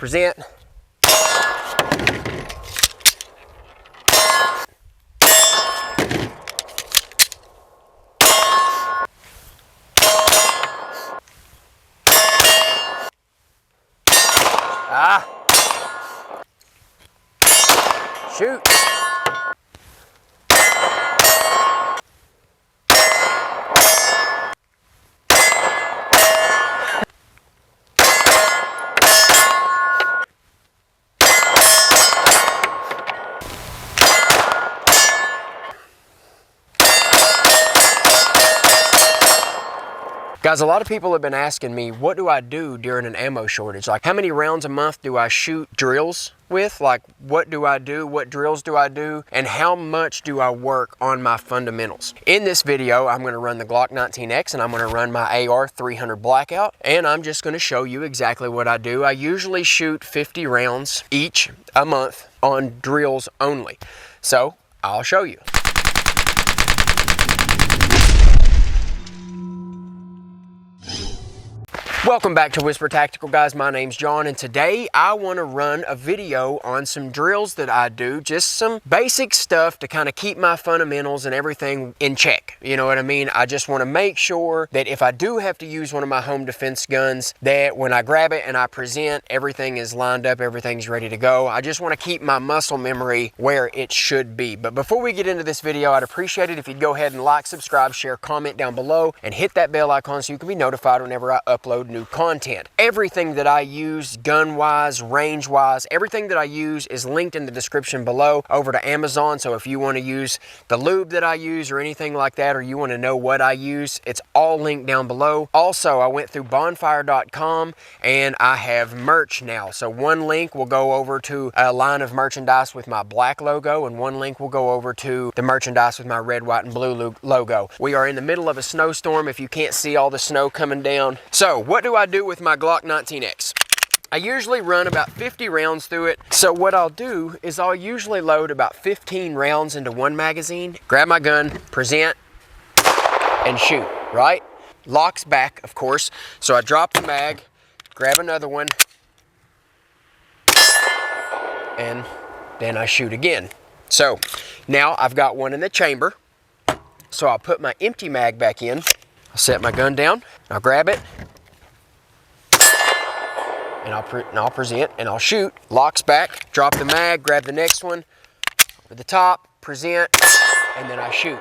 present. Shoot. Guys, a lot of people have been asking me, what do I do during an ammo shortage? Like, how many rounds a month do I shoot drills with? Like, what do I do? What drills do I do? And how much do I work on my fundamentals? In this video, I'm gonna run the Glock 19X and I'm gonna run my AR 300 Blackout. And I'm just gonna show you exactly what I do. I usually shoot 50 rounds each a month on drills only. So, I'll show you. Welcome back to Whisper Tactical, guys. My name's John, and today I want to run a video on some drills that I do, just some basic stuff to kind of keep my fundamentals and everything in check. You know what I mean? I just want to make sure that if I do have to use one of my home defense guns, that when I grab it and I present, everything is lined up, everything's ready to go. I just want to keep my muscle memory where it should be. But before we get into this video, I'd appreciate it if you'd go ahead and like, subscribe, share, comment down below, and hit that bell icon so you can be notified whenever I upload new content. Everything that I use, gun-wise, range-wise, everything that I use is linked in the description below over to Amazon. So if you want to use the lube that I use or anything like that, or you want to know what I use, it's all linked down below. Also, I went through bonfire.com and I have merch now. So one link will go over to a line of merchandise with my black logo, and one link will go over to the merchandise with my red, white, and blue logo. We are in the middle of a snowstorm if you can't see all the snow coming down. So what do I do with my Glock 19X? I usually run about 50 rounds through it. So what I'll do is I'll usually load about 15 rounds into one magazine, grab my gun, present, and shoot, right? Locks back, of course. So I drop the mag, grab another one, and then I shoot again. So now I've got one in the chamber. So I'll put my empty mag back in. I'll set my gun down, I'll grab it, and I'll present and I'll shoot. Locks back, drop the mag, grab the next one, over the top, present, and then I shoot.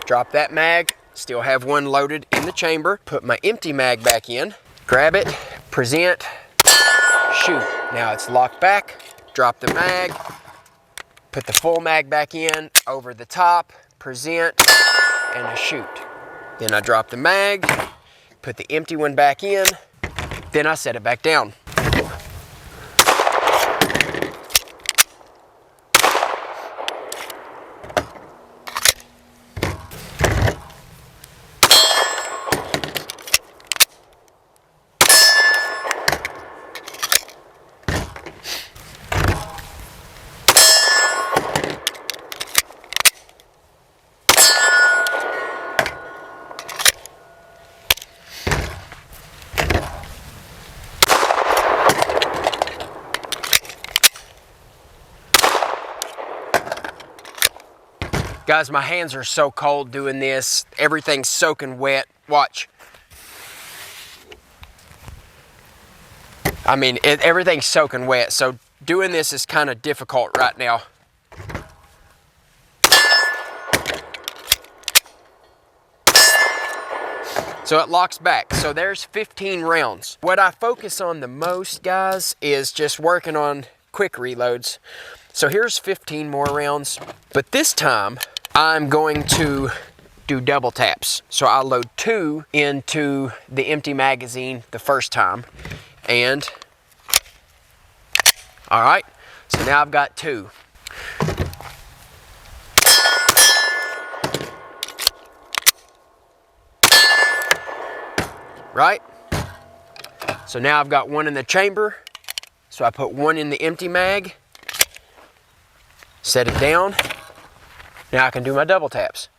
Drop that mag, still have one loaded in the chamber, put my empty mag back in, grab it, present, shoot. Now it's locked back, drop the mag, put the full mag back in, over the top, present, and I shoot. Then I drop the mag, put the empty one back in, then I set it back down. Guys, my hands are so cold doing this. Everything's soaking wet. Watch. I mean, everything's soaking wet, so doing this is kind of difficult right now. So it locks back. So there's 15 rounds. What I focus on the most, guys, is just working on quick reloads. So here's 15 more rounds, but this time I'm going to do double taps. So I'll load 2 into the empty magazine the first time, and all right, so now I've got 2. Right? So now I've got 1 in the chamber, so I put 1 in the empty mag, set it down. Now I can do my double taps.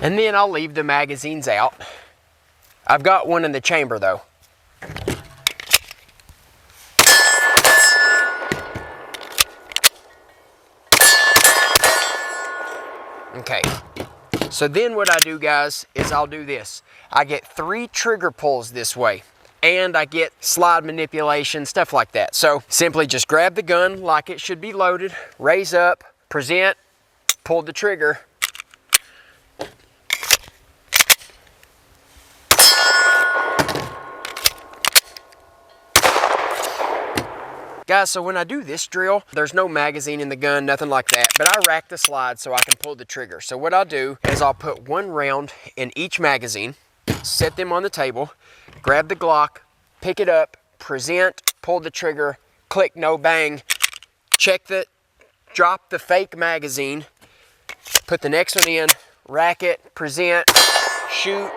And then I'll leave the magazines out. I've got one in the chamber though. Okay, so then what I do, guys, is I'll do this. I get 3 trigger pulls this way, and I get slide manipulation, stuff like that. So simply just grab the gun like it should be loaded, raise up, present, pull the trigger. Guys, so when I do this drill, there's no magazine in the gun, nothing like that, but I rack the slide so I can pull the trigger. So what I'll do is I'll put 1 round in each magazine, set them on the table, grab the Glock, pick it up, present, pull the trigger, click no bang, check the, drop the fake magazine, put the next one in, rack it, present, shoot,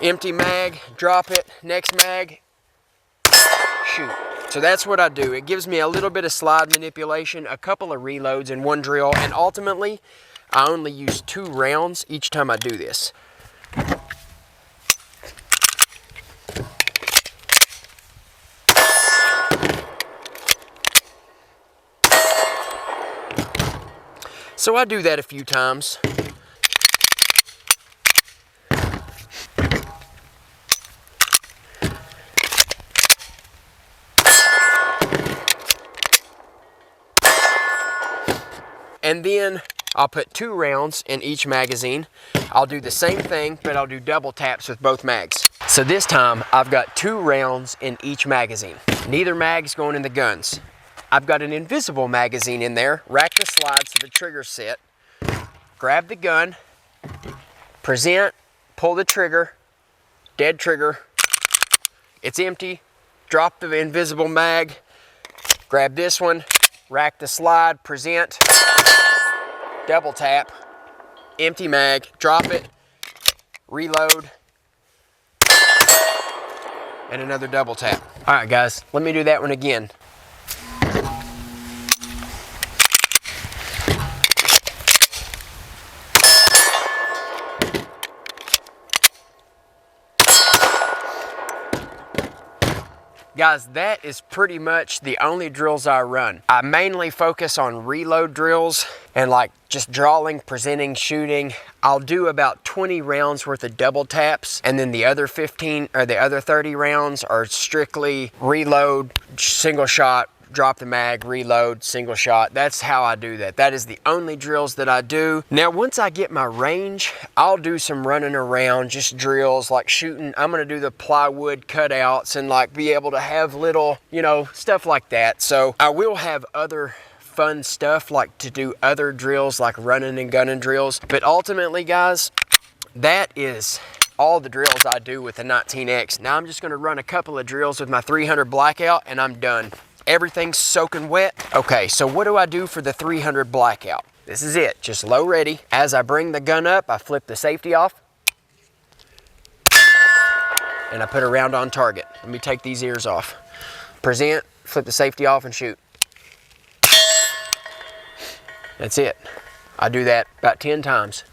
empty mag, drop it, next mag, shoot. So that's what I do. It gives me a little bit of slide manipulation, a couple of reloads in one drill, and ultimately, I only use 2 rounds each time I do this. So I do that a few times. And then I'll put 2 rounds in each magazine. I'll do the same thing, but I'll do double taps with both mags. So this time I've got 2 rounds in each magazine. Neither mag's going in the guns. I've got an invisible magazine in there, rack the slide so the trigger's set, grab the gun, present, pull the trigger, dead trigger, it's empty, drop the invisible mag, grab this one, rack the slide, present, double tap, empty mag, drop it, reload, and another double tap. All right, guys, let me do that one again. Guys, that is pretty much the only drills I run. I mainly focus on reload drills and like just drawing, presenting, shooting. I'll do about 20 rounds worth of double taps, and then the other 15 or the other 30 rounds are strictly reload, single shot, drop the mag, reload, single shot. That's how I do that. That is the only drills that I do. Now, once I get my range, I'll do some running around, just drills like shooting. I'm gonna do the plywood cutouts and like be able to have little, you know, stuff like that. So I will have other fun stuff like to do other drills like running and gunning drills. But ultimately, guys, that is all the drills I do with the 19X. Now I'm just gonna run a couple of drills with my 300 Blackout and I'm done. Everything's soaking wet. Okay, so what do I do for the 300 Blackout? This is it, just low ready. As I bring the gun up, I flip the safety off and I put a round on target. Let me take these ears off. Present, flip the safety off and shoot. That's it. I do that about 10 times.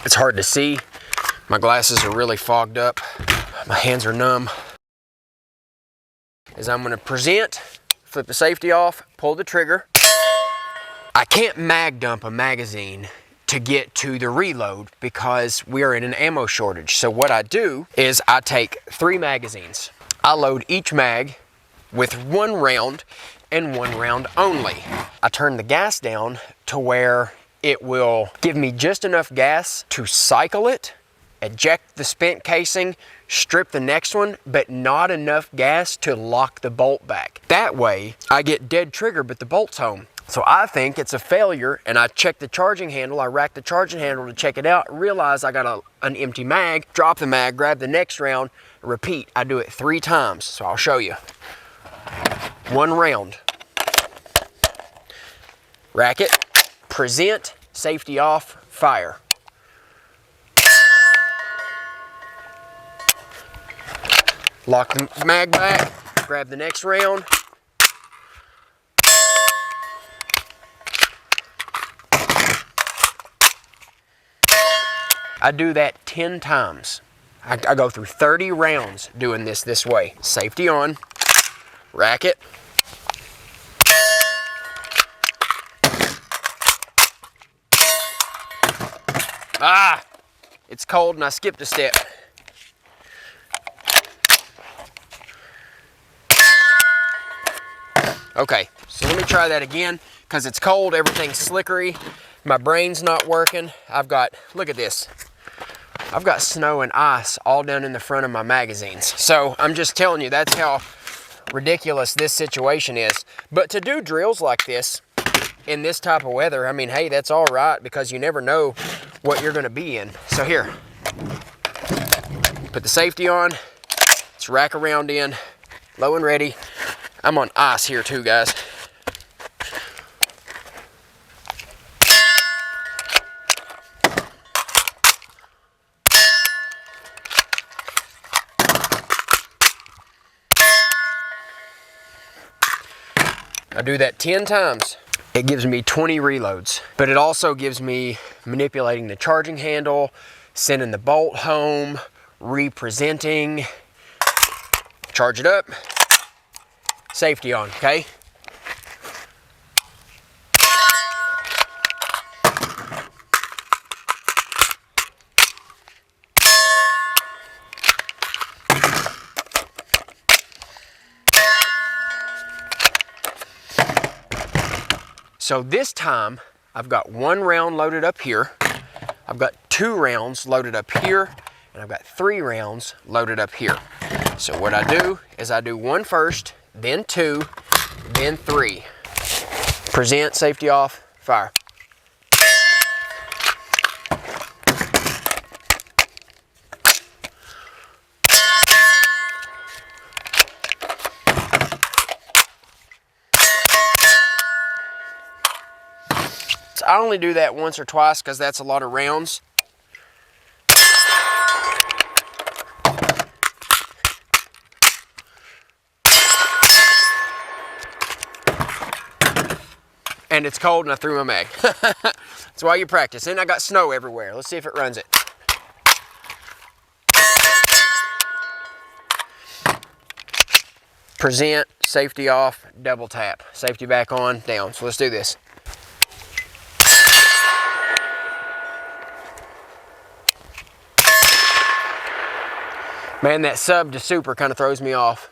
It's hard to see. My glasses are really fogged up. My hands are numb. As I'm gonna present, flip the safety off, pull the trigger. I can't mag dump a magazine to get to the reload because we are in an ammo shortage. So what I do is I take 3 magazines. I load each mag with 1 round and 1 round only. I turn the gas down to where it will give me just enough gas to cycle it, eject the spent casing, strip the next one, but not enough gas to lock the bolt back. That way, I get dead trigger, but the bolt's home. So I think it's a failure, and I check the charging handle, I rack the charging handle to check it out, realize I got an empty mag, drop the mag, grab the next round, repeat. I do it 3 times, so I'll show you. 1 round. Rack it, present, safety off, fire. Lock the mag back, grab the next round. I do that 10 times. I go through 30 rounds doing this way. Safety on, rack it. Ah, it's cold and I skipped a step. Okay, so let me try that again because it's cold, everything's slickery. My brain's not working. Look at this. I've got snow and ice all down in the front of my magazines. So I'm just telling you, that's how ridiculous this situation is. But to do drills like this in this type of weather, I mean, hey, that's all right because you never know what you're gonna be in. So here, put the safety on, let's rack a round in, low and ready. I'm on ice here too, guys. I do that 10 times. It gives me 20 reloads, but it also gives me manipulating the charging handle, sending the bolt home, representing, charge it up, safety on, okay? So this time, I've got 1 round loaded up here, I've got 2 rounds loaded up here, and I've got 3 rounds loaded up here. So what I do is I do 1 first, then 2, then 3. Present, safety off, fire. I only do that once or twice because that's a lot of rounds. And it's cold and I threw my mag. That's why you practice. And I got snow everywhere. Let's see if it runs it. Present, safety off, double tap. Safety back on, down. So let's do this. Man, that sub to super kind of throws me off.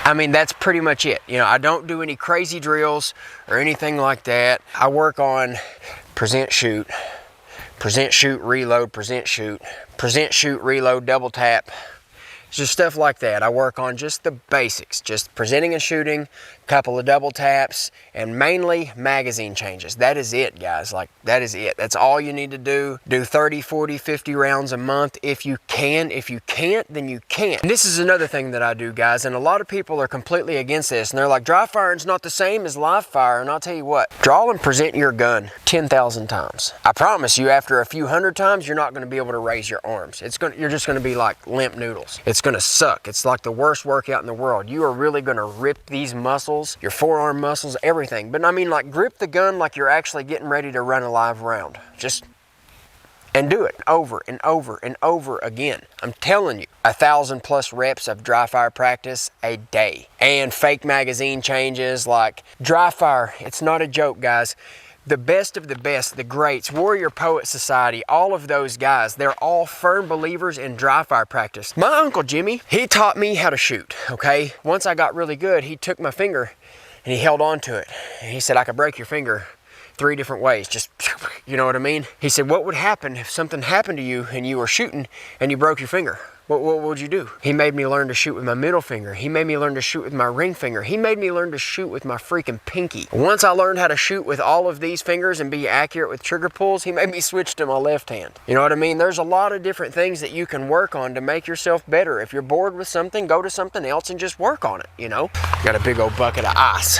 I mean, that's pretty much it. You know, I don't do any crazy drills or anything like that. I work on present, shoot, reload, present, shoot, reload, double tap. It's just stuff like that. I work on just the basics, just presenting and shooting, a couple of double taps, and mainly magazine changes. That is it, guys. Like, that is it. That's all you need to do. Do 30, 40, 50 rounds a month if you can. If you can't, then you can't. And this is another thing that I do, guys, and a lot of people are completely against this, and they're like, dry firing's not the same as live fire, and I'll tell you what, draw and present your gun 10,000 times. I promise you, after a few hundred times, you're not gonna be able to raise your arms. You're just gonna be like limp noodles. It's gonna suck. It's like the worst workout in the world. You are really gonna rip these muscles, your forearm muscles, everything. But I mean, like, grip the gun like you're actually getting ready to run a live round. And do it over and over and over again. I'm telling you, 1,000+ reps of dry fire practice a day. And fake magazine changes, like dry fire, it's not a joke, guys. The best of the best, the greats, Warrior Poet Society, all of those guys, they're all firm believers in dry fire practice. My Uncle Jimmy, he taught me how to shoot, okay? Once I got really good, he took my finger and he held on to it. And he said, I could break your finger 3 different ways. Just You know what I mean? He said, what would happen if something happened to you and you were shooting and you broke your finger? What would you do? He made me learn to shoot with my middle finger. He made me learn to shoot with my ring finger. He made me learn to shoot with my freaking pinky. Once I learned how to shoot with all of these fingers and be accurate with trigger pulls, he made me switch to my left hand. You know what I mean? There's a lot of different things that you can work on to make yourself better. If you're bored with something, go to something else and just work on it, you know? Got a big old bucket of ice.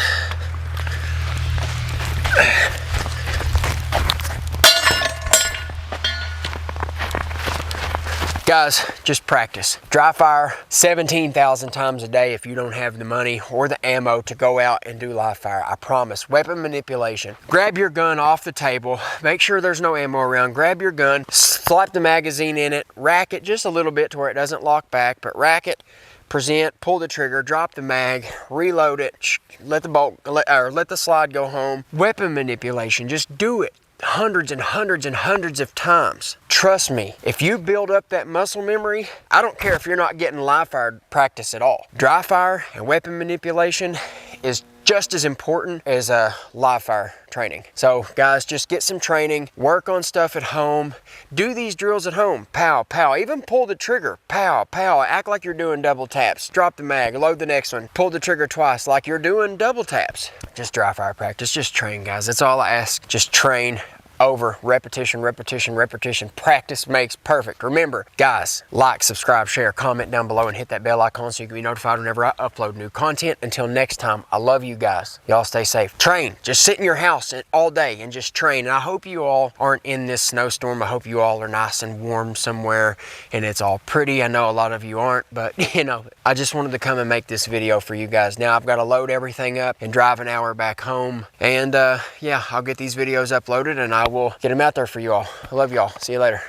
Guys, just practice. Dry fire 17,000 times a day if you don't have the money or the ammo to go out and do live fire. I promise. Weapon manipulation. Grab your gun off the table. Make sure there's no ammo around. Grab your gun, slap the magazine in it, rack it just a little bit to where it doesn't lock back, but rack it, present, pull the trigger, drop the mag, reload it, let the slide go home. Weapon manipulation, just do it hundreds and hundreds and hundreds of times. Trust me, if you build up that muscle memory, I don't care if you're not getting live fire practice at all. Dry fire and weapon manipulation is just as important as live fire training. So guys, just get some training, work on stuff at home, do these drills at home, pow, pow, even pull the trigger, pow, pow, act like you're doing double taps, drop the mag, load the next one, pull the trigger twice like you're doing double taps. Just dry fire practice, just train guys, that's all I ask, just train. Over repetition, repetition, repetition. Practice makes perfect. Remember, guys, like, subscribe, share, comment down below, and hit that bell icon so you can be notified whenever I upload new content. Until next time, I love you guys. Y'all stay safe. Train. Just sit in your house all day and just train. And I hope you all aren't in this snowstorm. I hope you all are nice and warm somewhere and it's all pretty. I know a lot of you aren't, but you know, I just wanted to come and make this video for you guys. Now I've got to load everything up and drive an hour back home. And yeah, I'll get these videos uploaded and I will get them out there for you all. I love y'all. See you later.